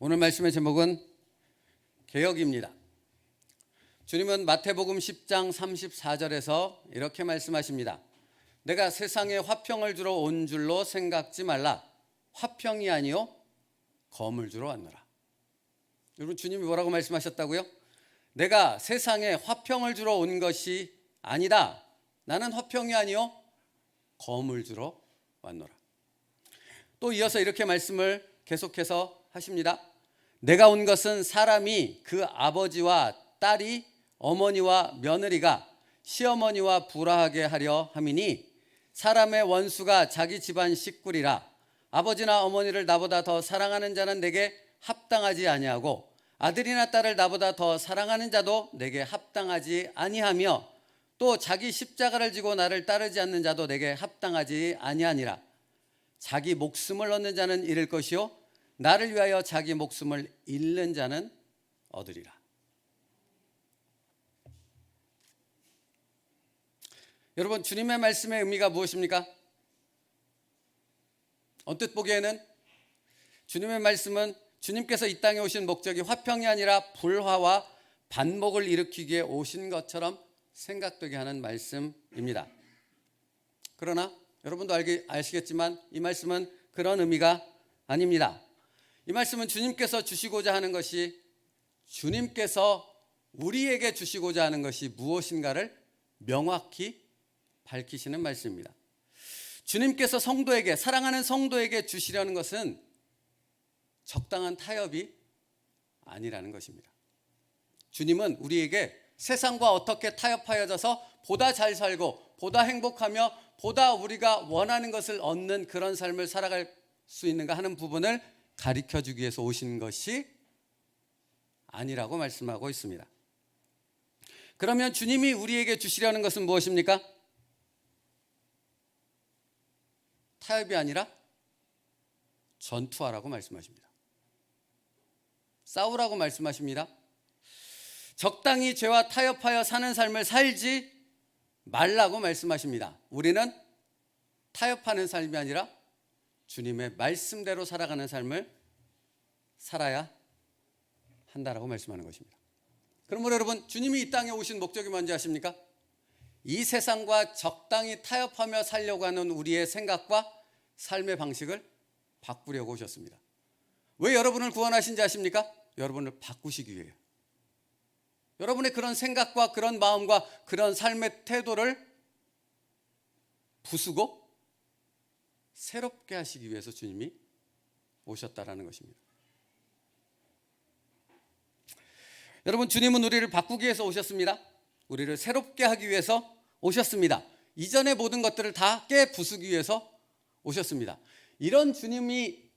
오늘 말씀의 제목은 개혁입니다. 주님은 마태복음 10장 34절에서 이렇게 말씀하십니다. 내가 세상에 화평을 주러 온 줄로 생각지 말라. 화평이 아니요 검을 주러 왔노라. 여러분, 주님이 뭐라고 말씀하셨다고요? 내가 세상에 화평을 주러 온 것이 아니다. 나는 화평이 아니요 검을 주러 왔노라. 또 이어서 이렇게 말씀을 계속해서 하십니다. 내가 온 것은 사람이 그 아버지와 딸이 어머니와 며느리가 시어머니와 불화하게 하려 함이니 사람의 원수가 자기 집안 식구리라. 아버지나 어머니를 나보다 더 사랑하는 자는 내게 합당하지 아니하고 아들이나 딸을 나보다 더 사랑하는 자도 내게 합당하지 아니하며 또 자기 십자가를 지고 나를 따르지 않는 자도 내게 합당하지 아니하니라. 자기 목숨을 얻는 자는 잃을 것이요 나를 위하여 자기 목숨을 잃는 자는 얻으리라. 여러분, 주님의 말씀의 의미가 무엇입니까? 언뜻 보기에는 주님의 말씀은 주님께서 이 땅에 오신 목적이 화평이 아니라 불화와 반목을 일으키기에 오신 것처럼 생각되게 하는 말씀입니다. 그러나 여러분도 아시겠지만 이 말씀은 그런 의미가 아닙니다. 이 말씀은 주님께서 주시고자 하는 것이, 주님께서 우리에게 주시고자 하는 것이 무엇인가를 명확히 밝히시는 말씀입니다. 주님께서 성도에게, 사랑하는 성도에게 주시려는 것은 적당한 타협이 아니라는 것입니다. 주님은 우리에게 세상과 어떻게 타협하여져서 보다 잘 살고 보다 행복하며 보다 우리가 원하는 것을 얻는 그런 삶을 살아갈 수 있는가 하는 부분을 가르쳐주기 위해서 오신 것이 아니라고 말씀하고 있습니다. 그러면 주님이 우리에게 주시려는 것은 무엇입니까? 타협이 아니라 전투하라고 말씀하십니다. 싸우라고 말씀하십니다. 적당히 죄와 타협하여 사는 삶을 살지 말라고 말씀하십니다. 우리는 타협하는 삶이 아니라 주님의 말씀대로 살아가는 삶을 살아야 한다라고 말씀하는 것입니다. 그러므로 여러분, 주님이 이 땅에 오신 목적이 뭔지 아십니까? 이 세상과 적당히 타협하며 살려고 하는 우리의 생각과 삶의 방식을 바꾸려고 오셨습니다. 왜 여러분을 구원하신지 아십니까? 여러분을 바꾸시기 위해요. 여러분의 그런 생각과 그런 마음과 그런 삶의 태도를 부수고 새롭게 하시기 위해서 주님이 오셨다라는 것입니다. 여러분, 주님은 우리를 바꾸기 위해서 오셨습니다. 우리를 새롭게 하기 위해서 오셨습니다. 이전의 모든 것들을 다 깨부수기 위해서 오셨습니다. 이런 주님이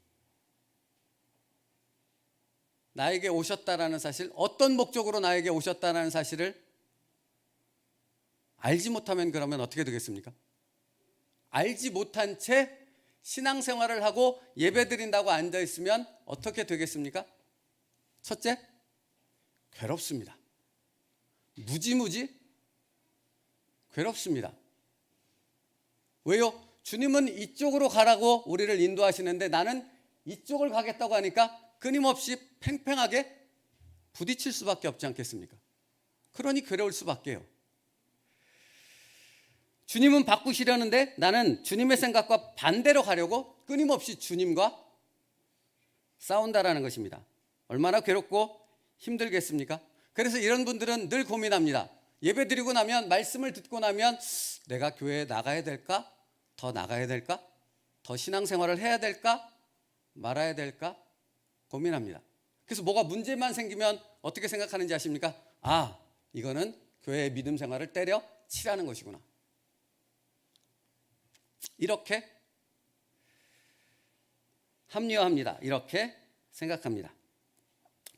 나에게 오셨다라는 사실, 어떤 목적으로 나에게 오셨다라는 사실을 알지 못하면 그러면 어떻게 되겠습니까? 알지 못한 채 신앙생활을 하고 예배드린다고 앉아있으면 어떻게 되겠습니까? 첫째, 괴롭습니다. 무지무지 괴롭습니다. 왜요? 주님은 이쪽으로 가라고 우리를 인도하시는데 나는 이쪽을 가겠다고 하니까 끊임없이 팽팽하게 부딪힐 수밖에 없지 않겠습니까? 그러니 괴로울 수밖에요. 주님은 바꾸시려는데 나는 주님의 생각과 반대로 가려고 끊임없이 주님과 싸운다라는 것입니다. 얼마나 괴롭고 힘들겠습니까? 그래서 이런 분들은 늘 고민합니다. 예배 드리고 나면, 말씀을 듣고 나면 내가 교회에 나가야 될까? 더 나가야 될까? 더 신앙생활을 해야 될까? 말아야 될까? 고민합니다. 그래서 뭐가 문제만 생기면 어떻게 생각하는지 아십니까? 아, 이거는 교회의 믿음 생활을 때려 치라는 것이구나. 이렇게 합리화합니다. 이렇게 생각합니다.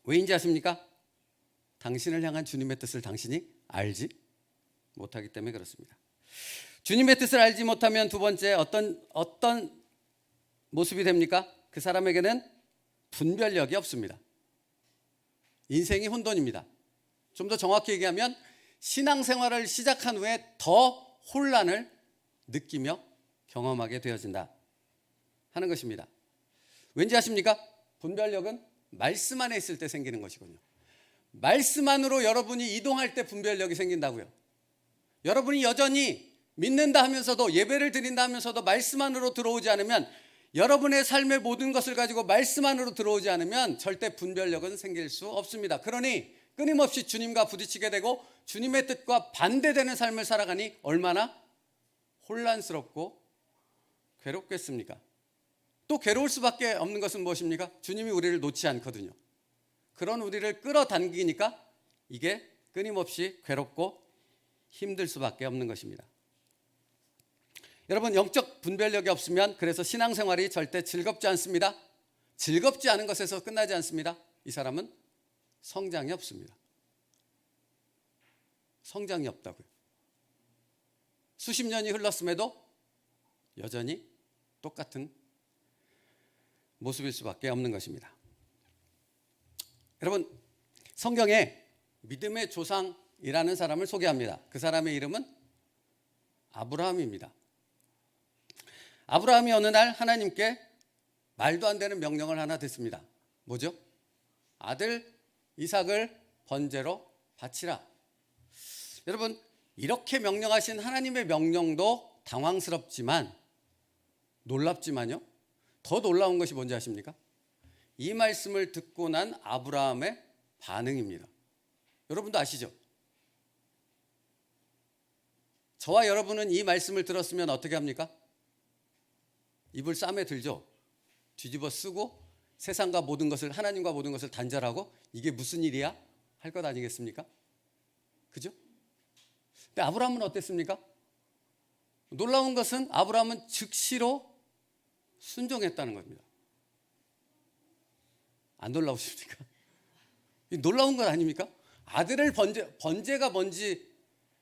왜인지 아십니까? 당신을 향한 주님의 뜻을 당신이 알지 못하기 때문에 그렇습니다. 주님의 뜻을 알지 못하면 두 번째 어떤 모습이 됩니까? 그 사람에게는 분별력이 없습니다. 인생이 혼돈입니다. 좀 더 정확히 얘기하면 신앙생활을 시작한 후에 더 혼란을 느끼며 경험하게 되어진다 하는 것입니다. 왠지 아십니까? 분별력은 말씀 안에 있을 때 생기는 것이군요. 말씀 안으로 여러분이 이동할 때 분별력이 생긴다고요. 여러분이 여전히 믿는다 하면서도 예배를 드린다 하면서도 말씀 안으로 들어오지 않으면, 여러분의 삶의 모든 것을 가지고 말씀 안으로 들어오지 않으면 절대 분별력은 생길 수 없습니다. 그러니 끊임없이 주님과 부딪히게 되고 주님의 뜻과 반대되는 삶을 살아가니 얼마나 혼란스럽고 괴롭겠습니까? 또 괴로울 수밖에 없는 것은 무엇입니까? 주님이 우리를 놓지 않거든요. 그런 우리를 끌어당기니까 이게 끊임없이 괴롭고 힘들 수밖에 없는 것입니다. 여러분, 영적 분별력이 없으면 그래서 신앙생활이 절대 즐겁지 않습니다. 즐겁지 않은 것에서 끝나지 않습니다. 이 사람은 성장이 없습니다. 성장이 없다고요. 수십 년이 흘렀음에도 여전히 똑같은 모습일 수밖에 없는 것입니다. 여러분, 성경에 믿음의 조상이라는 사람을 소개합니다. 그 사람의 이름은 아브라함입니다. 아브라함이 어느 날 하나님께 말도 안 되는 명령을 하나 듣습니다. 뭐죠? 아들 이삭을 번제로 바치라. 여러분, 이렇게 명령하신 하나님의 명령도 당황스럽지만 놀랍지만요, 더 놀라운 것이 뭔지 아십니까? 이 말씀을 듣고 난 아브라함의 반응입니다. 여러분도 아시죠? 저와 여러분은 이 말씀을 들었으면 어떻게 합니까? 입을 쌈에 들죠. 뒤집어 쓰고 세상과 모든 것을, 하나님과 모든 것을 단절하고 이게 무슨 일이야? 할 것 아니겠습니까? 그죠? 근데 아브라함은 어땠습니까? 놀라운 것은 아브라함은 즉시로 순종했다는 겁니다. 안 놀라우십니까? 놀라운 건 아닙니까? 아들을 번제가 뭔지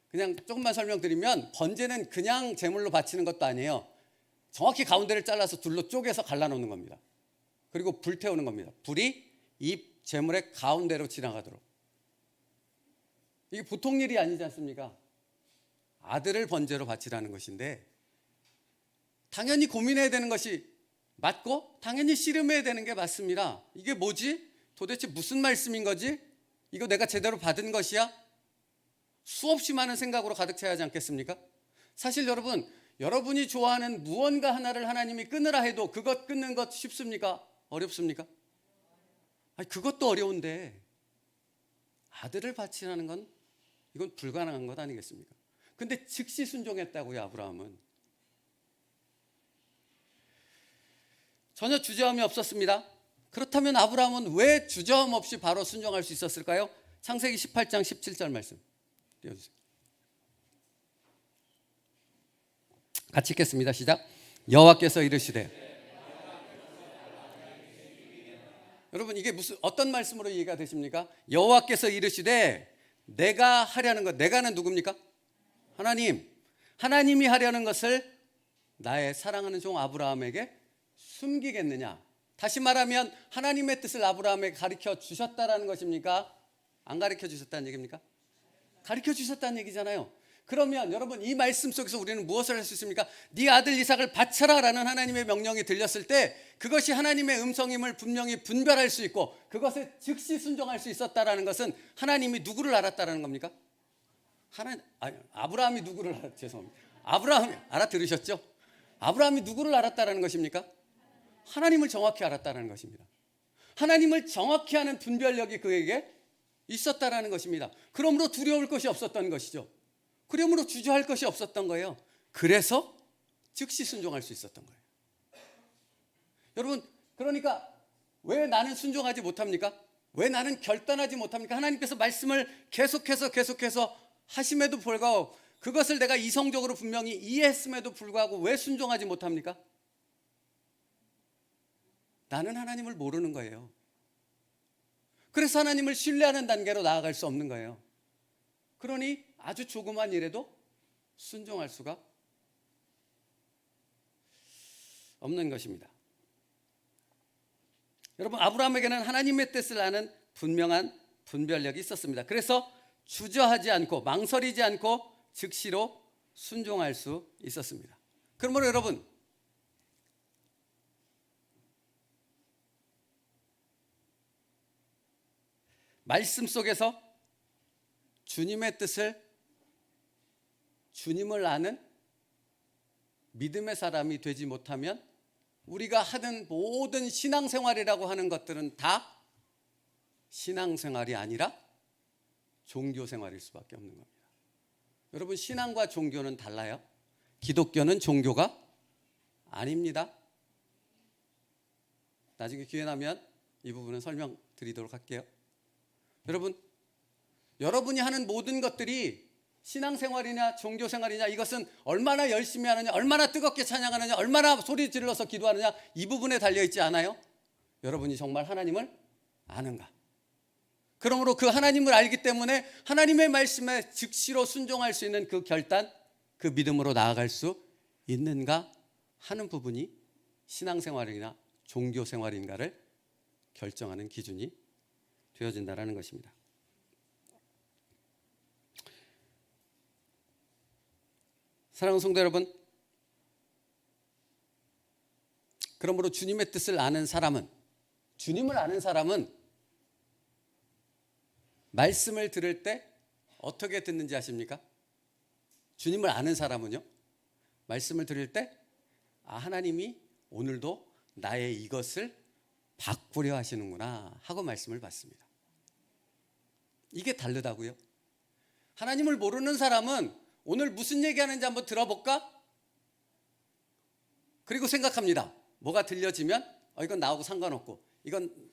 그냥 조금만 설명드리면, 번제는 그냥 제물로 바치는 것도 아니에요. 정확히 가운데를 잘라서 둘로 쪼개서 갈라놓는 겁니다. 그리고 불태우는 겁니다. 불이 이 제물의 가운데로 지나가도록. 이게 보통 일이 아니지 않습니까? 아들을 번제로 바치라는 것인데, 당연히 고민해야 되는 것이 맞고 당연히 씨름해야 되는 게 맞습니다. 이게 뭐지? 도대체 무슨 말씀인 거지? 이거 내가 제대로 받은 것이야? 수없이 많은 생각으로 가득 차야 하지 않겠습니까? 사실 여러분, 여러분이 좋아하는 무언가 하나를 하나님이 끊으라 해도 그것 끊는 것 쉽습니까? 어렵습니까? 아니, 그것도 어려운데 아들을 바치라는 건 이건 불가능한 것 아니겠습니까? 근데 즉시 순종했다고요, 아브라함은. 전혀 주저함이 없었습니다. 그렇다면 아브라함은 왜 주저함 없이 바로 순종할 수 있었을까요? 창세기 18장 17절 말씀 띄워주세요. 같이 읽겠습니다. 시작. 여호와께서 이르시되. 여러분, 이게 어떤 말씀으로 이해가 되십니까? 여호와께서 이르시되 내가 하려는 것, 내가는 누굽니까? 하나님. 하나님이 하려는 것을 나의 사랑하는 종 아브라함에게 숨기겠느냐? 다시 말하면 하나님의 뜻을 아브라함에게 가르쳐 주셨다라는 것입니까? 안 가르쳐 주셨다는 얘기입니까? 가르쳐 주셨다는 얘기잖아요. 그러면 여러분, 이 말씀 속에서 우리는 무엇을 할 수 있습니까? 네 아들 이삭을 바쳐라라는 하나님의 명령이 들렸을 때 그것이 하나님의 음성임을 분명히 분별할 수 있고 그것에 즉시 순종할 수 있었다라는 것은 하나님이 누구를 알았다라는 겁니까? 아브라함이 누구를 죄송합니다. 아브라함이 알아들으셨죠? 아브라함이 누구를 알았다라는 것입니까? 하나님을 정확히 알았다는 것입니다. 하나님을 정확히 아는 분별력이 그에게 있었다라는 것입니다. 그러므로 두려울 것이 없었던 것이죠. 그러므로 주저할 것이 없었던 거예요. 그래서 즉시 순종할 수 있었던 거예요. 여러분, 그러니까 왜 나는 순종하지 못합니까? 왜 나는 결단하지 못합니까? 하나님께서 말씀을 계속해서 하심에도 불구하고 그것을 내가 이성적으로 분명히 이해했음에도 불구하고 왜 순종하지 못합니까? 나는 하나님을 모르는 거예요. 그래서 하나님을 신뢰하는 단계로 나아갈 수 없는 거예요. 그러니 아주 조그만 일에도 순종할 수가 없는 것입니다. 여러분, 아브라함에게는 하나님의 뜻을 아는 분명한 분별력이 있었습니다. 그래서 주저하지 않고 망설이지 않고 즉시로 순종할 수 있었습니다. 그러므로 여러분, 말씀 속에서 주님의 뜻을, 주님을 아는 믿음의 사람이 되지 못하면 우리가 하는 모든 신앙생활이라고 하는 것들은 다 신앙생활이 아니라 종교생활일 수밖에 없는 겁니다. 여러분, 신앙과 종교는 달라요. 기독교는 종교가 아닙니다. 나중에 기회 나면 이 부분은 설명드리도록 할게요. 여러분, 여러분이 하는 모든 것들이 신앙생활이냐 종교생활이냐, 이것은 얼마나 열심히 하느냐, 얼마나 뜨겁게 찬양하느냐, 얼마나 소리 질러서 기도하느냐, 이 부분에 달려있지 않아요? 여러분이 정말 하나님을 아는가? 그러므로 그 하나님을 알기 때문에 하나님의 말씀에 즉시로 순종할 수 있는 그 결단, 그 믿음으로 나아갈 수 있는가 하는 부분이 신앙생활이나 종교생활인가를 결정하는 기준이 되어진다는 것입니다. 사랑하는 성도 여러분, 그러므로 주님의 뜻을 아는 사람은, 주님을 아는 사람은 말씀을 들을 때 어떻게 듣는지 아십니까? 주님을 아는 사람은요, 말씀을 들을 때 하나님이 오늘도 나의 이것을 바꾸려 하시는구나 하고 말씀을 받습니다. 이게 다르다고요. 하나님을 모르는 사람은 오늘 무슨 얘기하는지 한번 들어볼까? 그리고 생각합니다. 뭐가 들려지면 이건 나하고 상관없고, 이건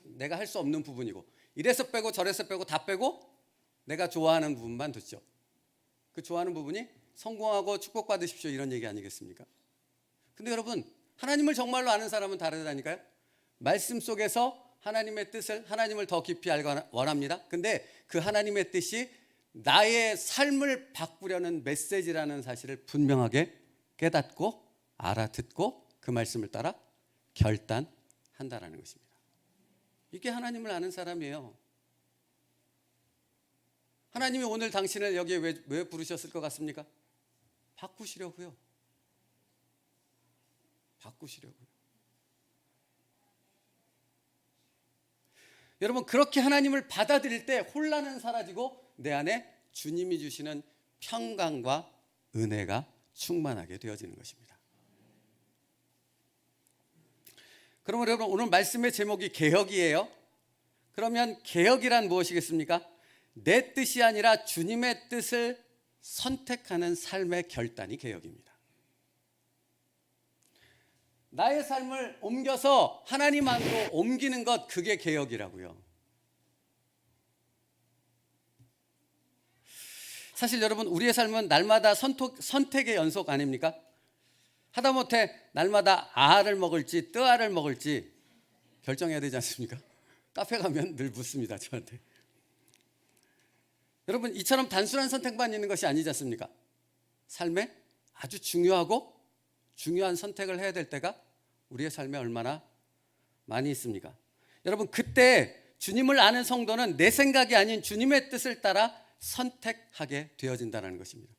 내가 할 수 없는 부분이고, 이래서 빼고 저래서 빼고 다 빼고 내가 좋아하는 부분만 듣죠. 그 좋아하는 부분이 성공하고 축복받으십시오, 이런 얘기 아니겠습니까? 근데 여러분, 하나님을 정말로 아는 사람은 다르다니까요. 말씀 속에서 하나님의 뜻을, 하나님을 더 깊이 알기 원합니다. 근데 그 하나님의 뜻이 나의 삶을 바꾸려는 메시지라는 사실을 분명하게 깨닫고 알아듣고 그 말씀을 따라 결단한다라는 것입니다. 이게 하나님을 아는 사람이에요. 하나님이 오늘 당신을 여기에 왜 부르셨을 것 같습니까? 바꾸시려고요. 바꾸시려고요. 여러분, 그렇게 하나님을 받아들일 때 혼란은 사라지고 내 안에 주님이 주시는 평강과 은혜가 충만하게 되어지는 것입니다. 그러면 여러분, 오늘 말씀의 제목이 개혁이에요. 그러면 개혁이란 무엇이겠습니까? 내 뜻이 아니라 주님의 뜻을 선택하는 삶의 결단이 개혁입니다. 나의 삶을 옮겨서 하나님 안으로 옮기는 것, 그게 개혁이라고요. 사실 여러분, 우리의 삶은 날마다 선택의 연속 아닙니까? 하다못해 날마다 아를 먹을지 뜨아를 먹을지 결정해야 되지 않습니까? 카페 가면 늘 묻습니다, 저한테. 여러분, 이처럼 단순한 선택만 있는 것이 아니지 않습니까? 삶에 아주 중요하고 중요한 선택을 해야 될 때가 우리의 삶에 얼마나 많이 있습니까? 여러분, 그때 주님을 아는 성도는 내 생각이 아닌 주님의 뜻을 따라 선택하게 되어진다는 것입니다.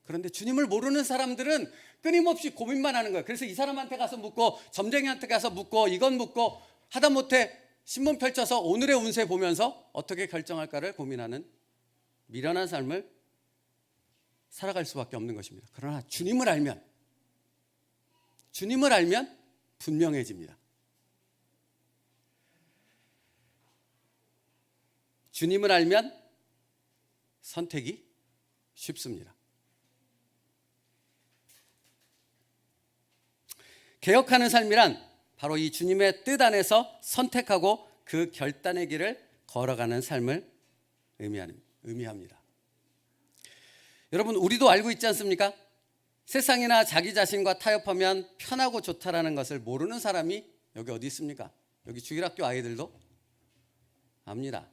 그런데 주님을 모르는 사람들은 끊임없이 고민만 하는 거예요. 그래서 이 사람한테 가서 묻고 점쟁이한테 가서 묻고 이건 묻고, 하다못해 신문 펼쳐서 오늘의 운세 보면서 어떻게 결정할까를 고민하는 미련한 삶을 살아갈 수밖에 없는 것입니다. 그러나 주님을 알면 분명해집니다. 주님을 알면 선택이 쉽습니다. 개혁하는 삶이란 바로 이 주님의 뜻 안에서 선택하고 그 결단의 길을 걸어가는 삶을 의미합니다. 여러분, 우리도 알고 있지 않습니까? 세상이나 자기 자신과 타협하면 편하고 좋다라는 것을 모르는 사람이 여기 어디 있습니까? 여기 주일학교 아이들도 압니다.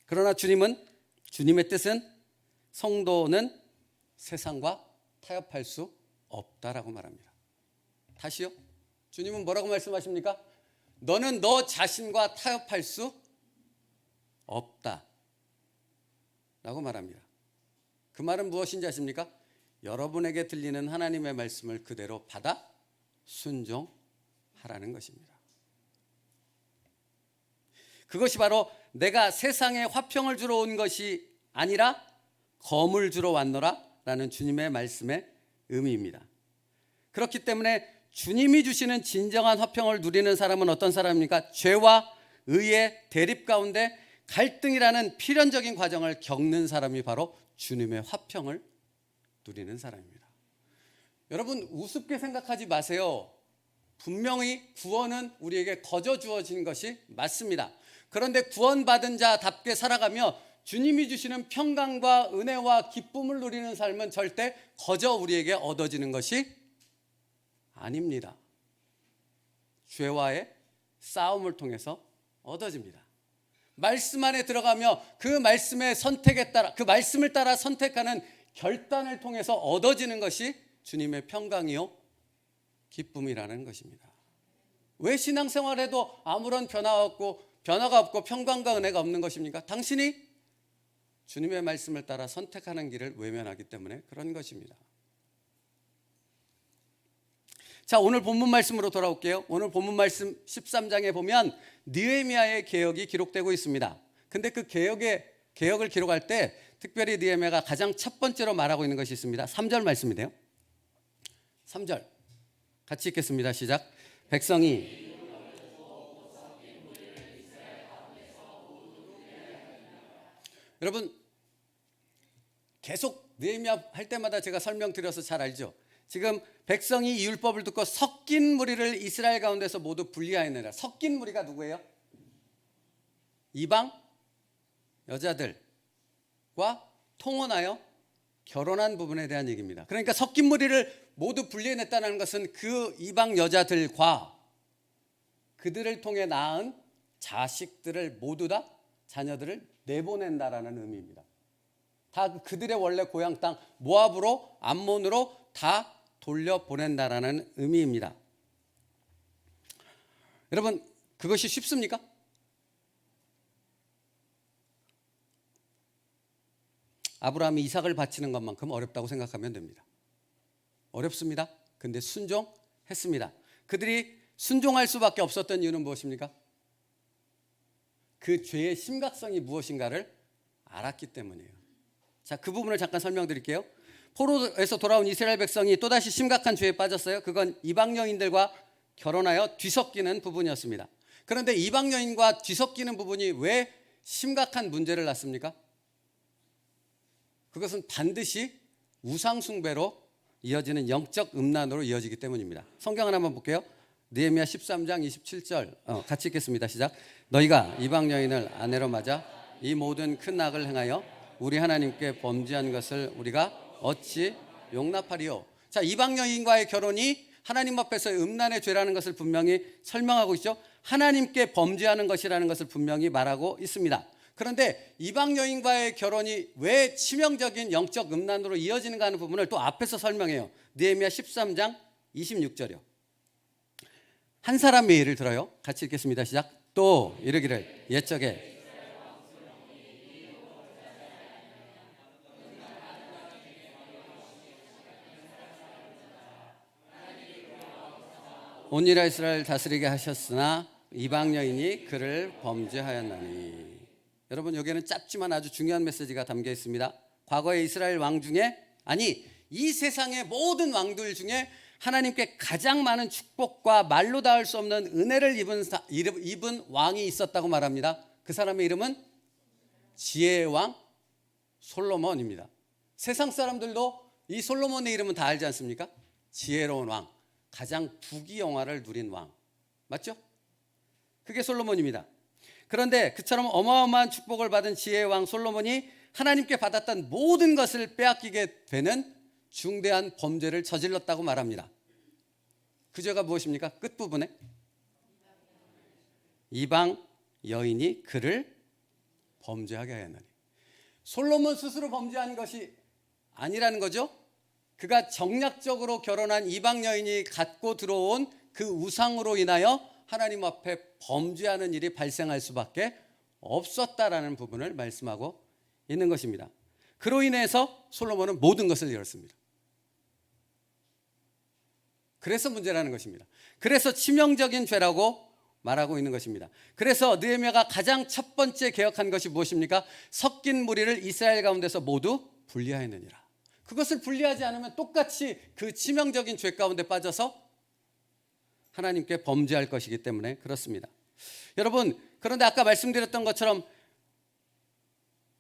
그러나 주님의 뜻은 성도는 세상과 타협할 수 없다라고 말합니다. 다시요. 주님은 뭐라고 말씀하십니까? 너는 너 자신과 타협할 수 없다 라고 말합니다. 그 말은 무엇인지 아십니까? 여러분에게 들리는 하나님의 말씀을 그대로 받아 순종하라는 것입니다. 그것이 바로 내가 세상에 화평을 주러 온 것이 아니라 검을 주러 왔노라 라는 주님의 말씀의 의미입니다. 그렇기 때문에 주님이 주시는 진정한 화평을 누리는 사람은 어떤 사람입니까? 죄와 의의 대립 가운데 갈등이라는 필연적인 과정을 겪는 사람이 바로 주님의 화평을 누리는 사람입니다. 여러분, 우습게 생각하지 마세요. 분명히 구원은 우리에게 거저 주어진 것이 맞습니다. 그런데 구원받은 자답게 살아가며 주님이 주시는 평강과 은혜와 기쁨을 누리는 삶은 절대 거저 우리에게 얻어지는 것이 아닙니다. 죄와의 싸움을 통해서 얻어집니다. 말씀 안에 들어가며 그 말씀의 선택에 따라, 그 말씀을 따라 선택하는 결단을 통해서 얻어지는 것이 주님의 평강이요 기쁨이라는 것입니다. 왜 신앙생활에도 아무런 변화가 없고 평강과 은혜가 없는 것입니까? 당신이 주님의 말씀을 따라 선택하는 길을 외면하기 때문에 그런 것입니다. 자, 오늘 본문 말씀으로 돌아올게요. 오늘 본문 말씀 13장에 보면 느헤미야의 개혁이 기록되고 있습니다. 근데 그 개혁을 기록할 때 특별히 느헤미야가 가장 첫 번째로 말하고 있는 것이 있습니다. 3절 말씀인데요. 3절 같이 읽겠습니다. 시작. 백성이 여러분, 계속 느헤미야 할 때마다 제가 설명드려서 잘 알죠. 지금 백성이 이 율법을 듣고 섞인 무리를 이스라엘 가운데서 모두 분리하였느니라. 섞인 무리가 누구예요? 이방 여자들과 통혼하여 결혼한 부분에 대한 얘기입니다. 그러니까 섞인 무리를 모두 분리해냈다는 것은 그 이방 여자들과 그들을 통해 낳은 자식들을 모두 다 자녀들을 내보낸다라는 의미입니다. 다 그들의 원래 고향 땅 모압으로 암몬으로 다 돌려보낸다라는 의미입니다. 여러분, 그것이 쉽습니까? 아브라함이 이삭을 바치는 것만큼 어렵다고 생각하면 됩니다. 어렵습니다. 근데 순종했습니다. 그들이 순종할 수밖에 없었던 이유는 무엇입니까? 그 죄의 심각성이 무엇인가를 알았기 때문이에요. 자, 그 부분을 잠깐 설명드릴게요. 포로에서 돌아온 이스라엘 백성이 또다시 심각한 죄에 빠졌어요. 그건 이방 여인들과 결혼하여 뒤섞이는 부분이었습니다. 그런데 이방 여인과 뒤섞이는 부분이 왜 심각한 문제를 낳습니까? 그것은 반드시 우상 숭배로 이어지는 영적 음란으로 이어지기 때문입니다. 성경을 한번 볼게요. 느헤미야 13장 27절 같이 읽겠습니다. 시작. 너희가 이방 여인을 아내로 맞아 이 모든 큰 악을 행하여 우리 하나님께 범죄한 것을 우리가 어찌 용납하리요. 자, 이방 여인과의 결혼이 하나님 앞에서의 음란의 죄라는 것을 분명히 설명하고 있죠. 하나님께 범죄하는 것이라는 것을 분명히 말하고 있습니다. 그런데 이방 여인과의 결혼이 왜 치명적인 영적 음란으로 이어지는가 하는 부분을 또 앞에서 설명해요. 느헤미야 13장 26절이요. 한 사람의 예를 들어요. 같이 읽겠습니다. 시작. 또 이르기를 옛적에 온유라 이스라엘 다스리게 하셨으나 이방 여인이 그를 범죄하였나니. 여러분, 여기에는 짧지만 아주 중요한 메시지가 담겨 있습니다. 과거의 이스라엘 왕 중에, 아니 이 세상의 모든 왕들 중에 하나님께 가장 많은 축복과 말로 닿을 수 없는 은혜를 입은 왕이 있었다고 말합니다. 그 사람의 이름은 지혜의 왕 솔로몬입니다. 세상 사람들도 이 솔로몬의 이름은 다 알지 않습니까? 지혜로운 왕, 가장 부귀영화를 누린 왕, 맞죠? 그게 솔로몬입니다. 그런데 그처럼 어마어마한 축복을 받은 지혜의 왕 솔로몬이 하나님께 받았던 모든 것을 빼앗기게 되는 중대한 범죄를 저질렀다고 말합니다. 그 죄가 무엇입니까? 끝부분에 이방 여인이 그를 범죄하게 하였나니. 솔로몬 스스로 범죄한 것이 아니라는 거죠. 그가 정략적으로 결혼한 이방 여인이 갖고 들어온 그 우상으로 인하여 하나님 앞에 범죄하는 일이 발생할 수밖에 없었다라는 부분을 말씀하고 있는 것입니다. 그로 인해서 솔로몬은 모든 것을 잃었습니다. 그래서 문제라는 것입니다. 그래서 치명적인 죄라고 말하고 있는 것입니다. 그래서 느헤미야가 가장 첫 번째 개혁한 것이 무엇입니까? 섞인 무리를 이스라엘 가운데서 모두 분리하였느니라. 그것을 분리하지 않으면 똑같이 그 치명적인 죄 가운데 빠져서 하나님께 범죄할 것이기 때문에 그렇습니다. 여러분, 그런데 아까 말씀드렸던 것처럼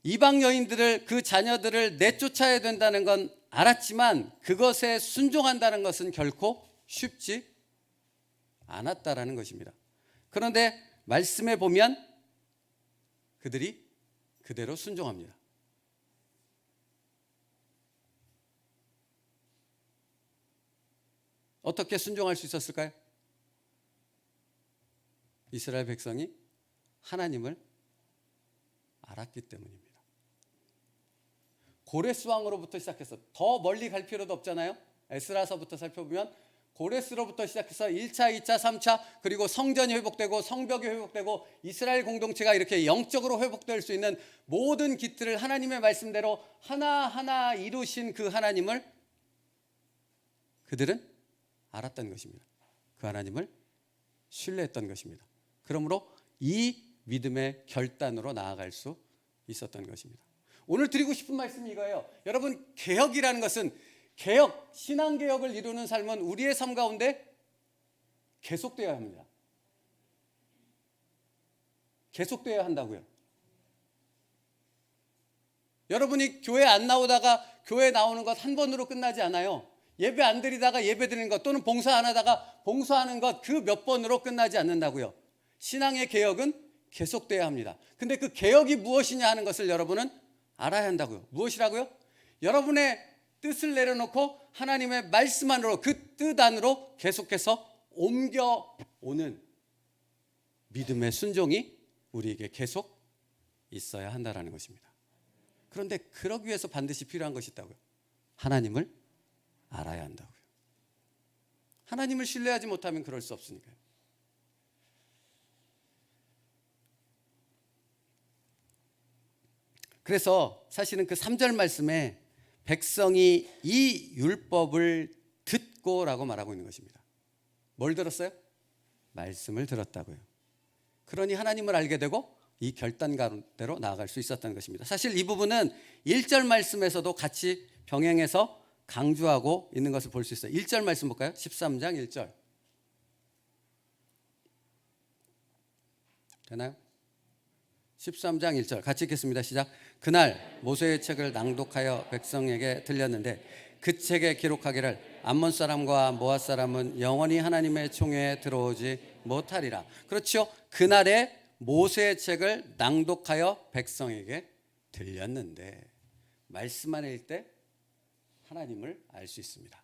이방 여인들을, 그 자녀들을 내쫓아야 된다는 건 알았지만 그것에 순종한다는 것은 결코 쉽지 않았다라는 것입니다. 그런데 말씀에 보면 그들이 그대로 순종합니다. 어떻게 순종할 수 있었을까요? 이스라엘 백성이 하나님을 알았기 때문입니다. 고레스 왕으로부터 시작해서 더 멀리 갈 필요도 없잖아요. 에스라서부터 살펴보면 고레스로부터 시작해서 1차, 2차, 3차, 그리고 성전이 회복되고 성벽이 회복되고 이스라엘 공동체가 이렇게 영적으로 회복될 수 있는 모든 기틀을 하나님의 말씀대로 하나하나 이루신 그 하나님을 그들은 알았던 것입니다. 그 하나님을 신뢰했던 것입니다. 그러므로 이 믿음의 결단으로 나아갈 수 있었던 것입니다. 오늘 드리고 싶은 말씀이 이거예요. 여러분, 개혁이라는 것은, 개혁, 신앙개혁을 이루는 삶은 우리의 삶 가운데 계속되어야 합니다. 계속되어야 한다고요. 여러분이 교회 안 나오다가 교회 나오는 것 한 번으로 끝나지 않아요. 예배 안 드리다가 예배 드리는 것, 또는 봉사 안 하다가 봉사하는 것, 그 몇 번으로 끝나지 않는다고요. 신앙의 개혁은 계속돼야 합니다. 근데 그 개혁이 무엇이냐 하는 것을 여러분은 알아야 한다고요. 무엇이라고요? 여러분의 뜻을 내려놓고 하나님의 말씀 안으로, 그 뜻 안으로 계속해서 옮겨오는 믿음의 순종이 우리에게 계속 있어야 한다는 것입니다. 그런데 그러기 위해서 반드시 필요한 것이 있다고요. 하나님을 알아야 한다고요. 하나님을 신뢰하지 못하면 그럴 수 없으니까요. 그래서 사실은 그 3절 말씀에 백성이 이 율법을 듣고라고 말하고 있는 것입니다. 뭘 들었어요? 말씀을 들었다고요. 그러니 하나님을 알게 되고 이 결단대로 나아갈 수 있었던 것입니다. 사실 이 부분은 1절 말씀에서도 같이 병행해서 강조하고 있는 것을 볼 수 있어요. 1절 말씀 볼까요? 13장 1절. 되나요? 13장 1절 같이 읽겠습니다. 시작. 그날 모세의 책을 낭독하여 백성에게 들렸는데 그 책에 기록하기를 암몬 사람과 모압 사람은 영원히 하나님의 총회에 들어오지 못하리라. 그렇죠. 그날에 모세의 책을 낭독하여 백성에게 들렸는데, 말씀 안에 일 때 하나님을 알 수 있습니다.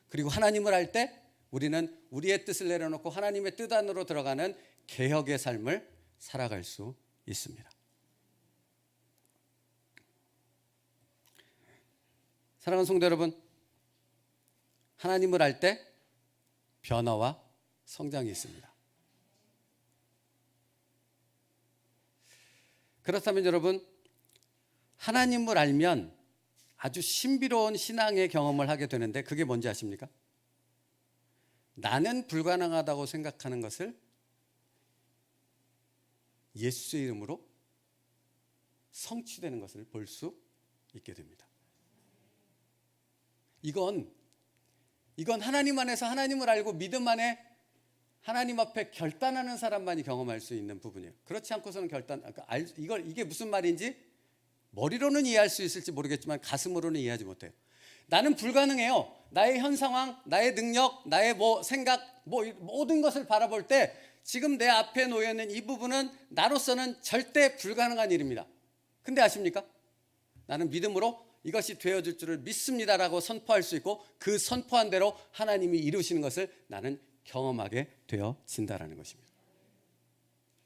그리고 하나님을 알 때 우리는 우리의 뜻을 내려놓고 하나님의 뜻 안으로 들어가는 개혁의 삶을 살아갈 수 있습니다. 사랑하는 성도 여러분, 하나님을 알 때 변화와 성장이 있습니다. 그렇다면 여러분, 하나님을 알면 아주 신비로운 신앙의 경험을 하게 되는데, 그게 뭔지 아십니까? 나는 불가능하다고 생각하는 것을 예수의 이름으로 성취되는 것을 볼 수 있게 됩니다. 이건 하나님 안에서 하나님을 알고 믿음 안에 하나님 앞에 결단하는 사람만이 경험할 수 있는 부분이에요. 그렇지 않고서는 이게 무슨 말인지 머리로는 이해할 수 있을지 모르겠지만 가슴으로는 이해하지 못해요. 나는 불가능해요. 나의 현 상황, 나의 능력, 나의 생각, 모든 것을 바라볼 때 지금 내 앞에 놓여 있는 이 부분은 나로서는 절대 불가능한 일입니다. 근데 아십니까? 나는 믿음으로 이것이 되어질 줄을 믿습니다라고 선포할 수 있고, 그 선포한 대로 하나님이 이루시는 것을 나는 경험하게 되어진다라는 것입니다.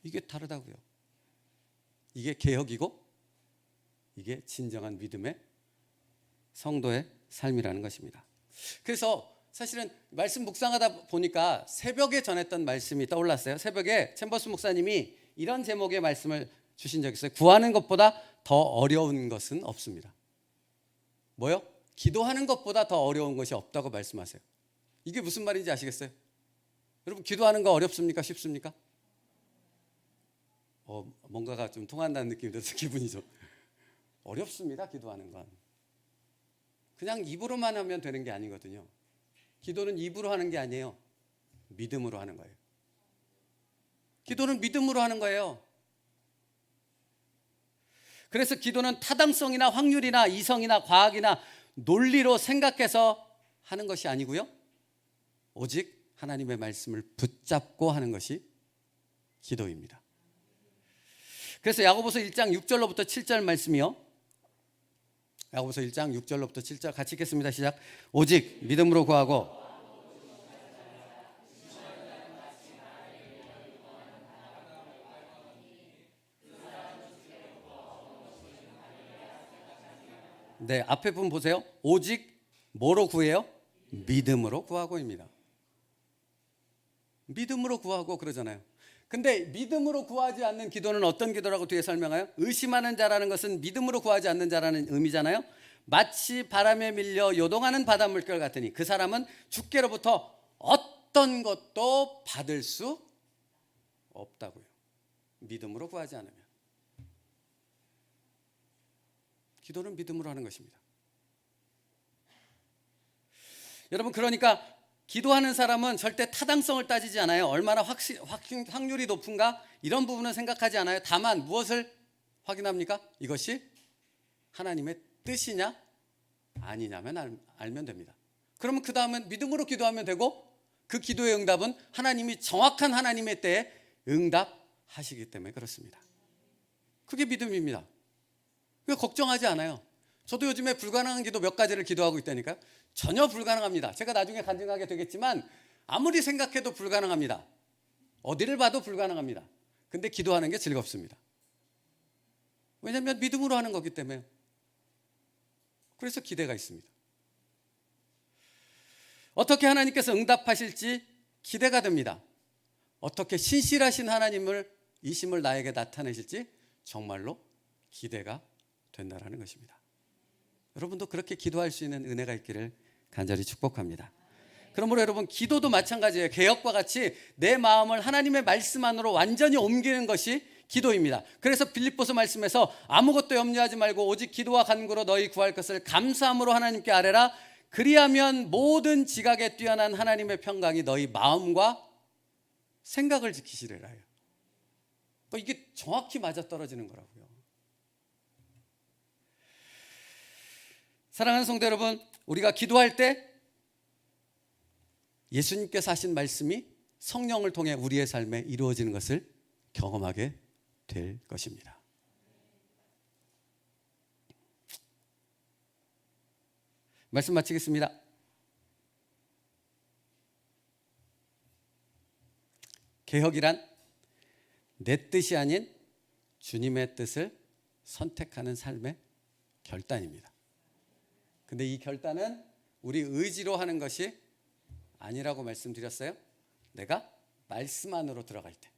이게 다르다고요. 이게 개혁이고 이게 진정한 믿음의 성도의 삶이라는 것입니다. 그래서 사실은 말씀 묵상하다 보니까 새벽에 전했던 말씀이 떠올랐어요. 새벽에 챔버스 목사님이 이런 제목의 말씀을 주신 적이 있어요. 구하는 것보다 더 어려운 것은 없습니다. 뭐요? 기도하는 것보다 더 어려운 것이 없다고 말씀하세요. 이게 무슨 말인지 아시겠어요? 여러분, 기도하는 거 어렵습니까? 쉽습니까? 뭔가가 좀 통한다는 느낌이 들어서 기분이 좀 어렵습니다. 기도하는 건 그냥 입으로만 하면 되는 게 아니거든요. 기도는 입으로 하는 게 아니에요. 믿음으로 하는 거예요. 기도는 믿음으로 하는 거예요. 그래서 기도는 타당성이나 확률이나 이성이나 과학이나 논리로 생각해서 하는 것이 아니고요. 오직 하나님의 말씀을 붙잡고 하는 것이 기도입니다. 그래서 야고보서 1장 6절로부터 7절 말씀이요. 야고보서 1장 6절로부터 7절 같이 읽겠습니다. 시작. 오직 믿음으로 구하고 네, 앞에 분 보세요. 오직 뭐로 구해요? 믿음으로 구하고입니다. 믿음으로 구하고 그러잖아요. 근데 믿음으로 구하지 않는 기도는 어떤 기도라고 뒤에 설명해요? 의심하는 자라는 것은 믿음으로 구하지 않는 자라는 의미잖아요. 마치 바람에 밀려 요동하는 바닷물결 같으니 그 사람은 주께로부터 어떤 것도 받을 수 없다고요. 믿음으로 구하지 않으면. 기도는 믿음으로 하는 것입니다. 여러분, 그러니까 기도하는 사람은 절대 타당성을 따지지 않아요. 얼마나 확률이 높은가 이런 부분은 생각하지 않아요. 다만 무엇을 확인합니까? 이것이 하나님의 뜻이냐 아니냐면 알면 됩니다. 그러면 그 다음은 믿음으로 기도하면 되고 그 기도의 응답은 하나님이 정확한 하나님의 때에 응답하시기 때문에 그렇습니다. 그게 믿음입니다. 그러니까 걱정하지 않아요. 저도 요즘에 불가능한 기도 몇 가지를 기도하고 있다니까요. 전혀 불가능합니다. 제가 나중에 간증하게 되겠지만 아무리 생각해도 불가능합니다. 어디를 봐도 불가능합니다. 근데 기도하는 게 즐겁습니다. 왜냐하면 믿음으로 하는 거기 때문에. 그래서 기대가 있습니다. 어떻게 하나님께서 응답하실지 기대가 됩니다. 어떻게 신실하신 이심을 나에게 나타내실지 정말로 기대가 된다라는 것입니다. 여러분도 그렇게 기도할 수 있는 은혜가 있기를 간절히 축복합니다. 그러므로 여러분, 기도도 마찬가지예요. 개혁과 같이 내 마음을 하나님의 말씀 안으로 완전히 옮기는 것이 기도입니다. 그래서 빌립보서 말씀에서 아무것도 염려하지 말고 오직 기도와 간구로 너희 구할 것을 감사함으로 하나님께 아뢰라. 그리하면 모든 지각에 뛰어난 하나님의 평강이 너희 마음과 생각을 지키시리라 해요. 이게 정확히 맞아떨어지는 거라고요. 사랑하는 성도 여러분, 우리가 기도할 때 예수님께서 하신 말씀이 성령을 통해 우리의 삶에 이루어지는 것을 경험하게 될 것입니다. 말씀 마치겠습니다. 개혁이란 내 뜻이 아닌 주님의 뜻을 선택하는 삶의 결단입니다. 근데 이 결단은 우리 의지로 하는 것이 아니라고 말씀드렸어요. 내가 말씀 안으로 들어갈 때,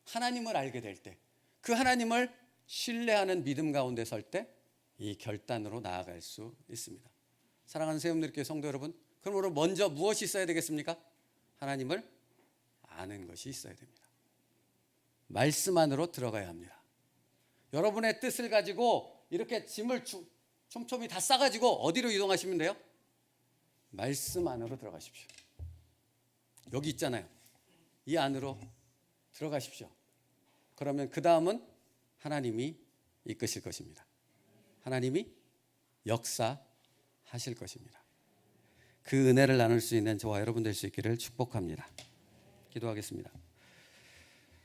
하나님을 알게 될 때, 그 하나님을 신뢰하는 믿음 가운데 설 때 이 결단으로 나아갈 수 있습니다. 사랑하는 세움들께 성도 여러분, 그러므로 먼저 무엇이 있어야 되겠습니까? 하나님을 아는 것이 있어야 됩니다. 말씀 안으로 들어가야 합니다. 여러분의 뜻을 가지고 이렇게 짐을 촘촘히 다 싸가지고 어디로 이동하시면 돼요? 말씀 안으로 들어가십시오. 여기 있잖아요. 이 안으로 들어가십시오. 그러면 그 다음은 하나님이 이끄실 것입니다. 하나님이 역사하실 것입니다. 그 은혜를 나눌 수 있는 저와 여러분 될 수 있기를 축복합니다. 기도하겠습니다.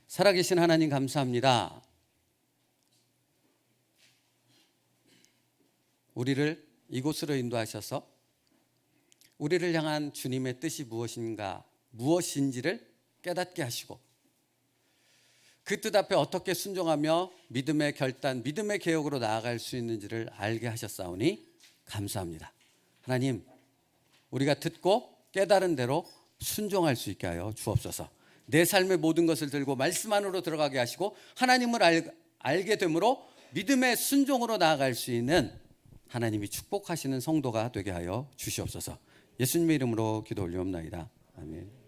살아계신 하나님 감사합니다. 우리를 이곳으로 인도하셔서 우리를 향한 주님의 뜻이 무엇인지를 깨닫게 하시고 그 뜻 앞에 어떻게 순종하며 믿음의 결단, 믿음의 개혁으로 나아갈 수 있는지를 알게 하셨사오니 감사합니다. 하나님, 우리가 듣고 깨달은 대로 순종할 수 있게 하여 주옵소서. 내 삶의 모든 것을 들고 말씀 안으로 들어가게 하시고 하나님을 알게 되므로 믿음의 순종으로 나아갈 수 있는 하나님이 축복하시는 성도가 되게 하여 주시옵소서. 예수님의 이름으로 기도 올리옵나이다. 아멘.